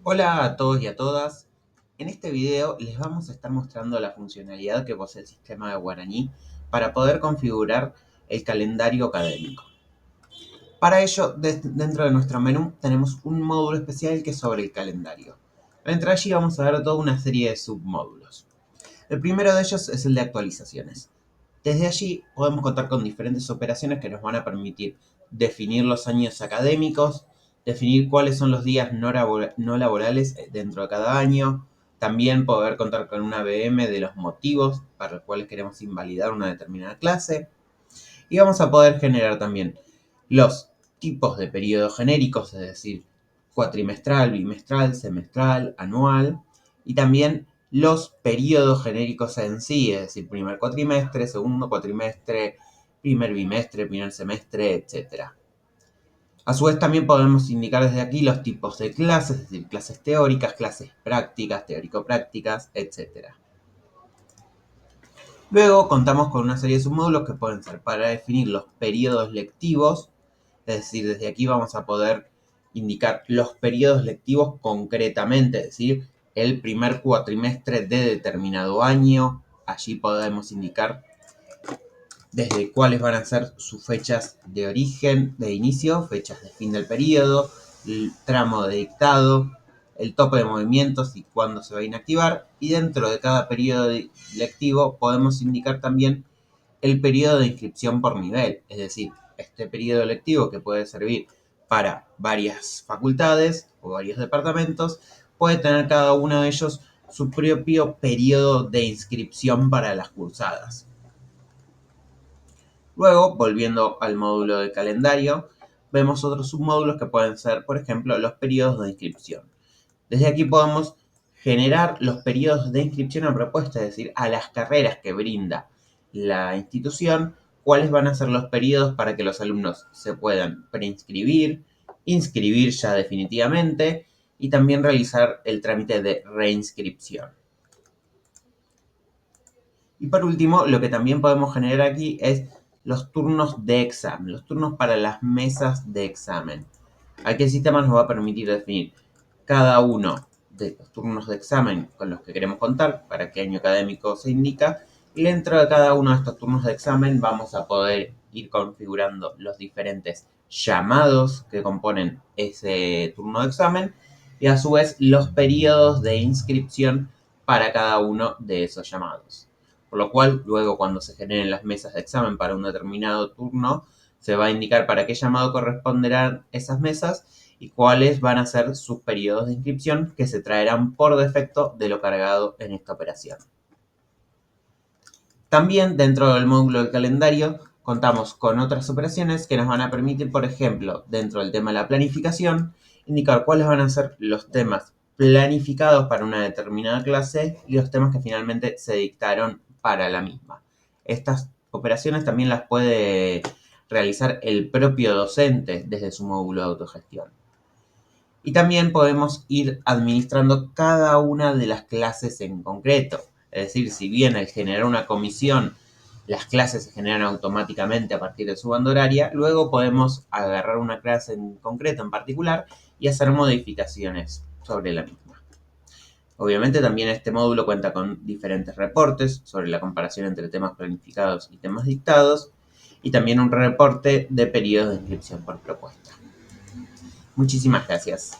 Hola a todos y a todas. En este video les vamos a estar mostrando la funcionalidad que posee el sistema de Guaraní para poder configurar el calendario académico. Para ello, dentro de nuestro menú tenemos un módulo especial que es sobre el calendario. Al entrar allí vamos a ver toda una serie de submódulos. El primero de ellos es el de actualizaciones. Desde allí podemos contar con diferentes operaciones que nos van a permitir definir los años académicos, definir cuáles son los días no laborales dentro de cada año, también poder contar con una VM de los motivos para los cuales queremos invalidar una determinada clase, y vamos a poder generar también los tipos de periodos genéricos, es decir, cuatrimestral, bimestral, semestral, anual, y también los periodos genéricos en sí, es decir, primer cuatrimestre, segundo cuatrimestre, primer bimestre, primer semestre, etc. A su vez también podemos indicar desde aquí los tipos de clases, es decir, clases teóricas, clases prácticas, teórico-prácticas, etc. Luego contamos con una serie de submódulos que pueden ser para definir los periodos lectivos, es decir, desde aquí vamos a poder indicar los periodos lectivos concretamente, es decir, el primer cuatrimestre de determinado año. Allí podemos indicar desde cuáles van a ser sus fechas de origen, de inicio, fechas de fin del periodo, el tramo de dictado, el tope de movimientos y cuándo se va a inactivar. Y dentro de cada periodo lectivo podemos indicar también el periodo de inscripción por nivel, es decir, este periodo lectivo que puede servir para varias facultades o varios departamentos, puede tener cada uno de ellos su propio periodo de inscripción para las cursadas. Luego, volviendo al módulo de calendario, vemos otros submódulos que pueden ser, por ejemplo, los periodos de inscripción. Desde aquí podemos generar los periodos de inscripción a propuesta, es decir, a las carreras que brinda la institución, cuáles van a ser los periodos para que los alumnos se puedan preinscribir, inscribir ya definitivamente y también realizar el trámite de reinscripción. Y por último, lo que también podemos generar aquí es los turnos de examen, los turnos para las mesas de examen. Aquí el sistema nos va a permitir definir cada uno de los turnos de examen con los que queremos contar, para qué año académico se indica, y dentro de cada uno de estos turnos de examen vamos a poder ir configurando los diferentes llamados que componen ese turno de examen y a su vez los periodos de inscripción para cada uno de esos llamados. Por lo cual, luego cuando se generen las mesas de examen para un determinado turno, se va a indicar para qué llamado corresponderán esas mesas y cuáles van a ser sus periodos de inscripción que se traerán por defecto de lo cargado en esta operación. También dentro del módulo del calendario contamos con otras operaciones que nos van a permitir, por ejemplo, dentro del tema de la planificación, indicar cuáles van a ser los temas planificados para una determinada clase y los temas que finalmente se dictaron para la misma. Estas operaciones también las puede realizar el propio docente desde su módulo de autogestión. Y también podemos ir administrando cada una de las clases en concreto. Es decir, si bien al generar una comisión las clases se generan automáticamente a partir de su banda horaria, luego podemos agarrar una clase en concreto, en particular, y hacer modificaciones sobre la misma. Obviamente también este módulo cuenta con diferentes reportes sobre la comparación entre temas planificados y temas dictados, y también un reporte de periodos de inscripción por propuesta. Muchísimas gracias.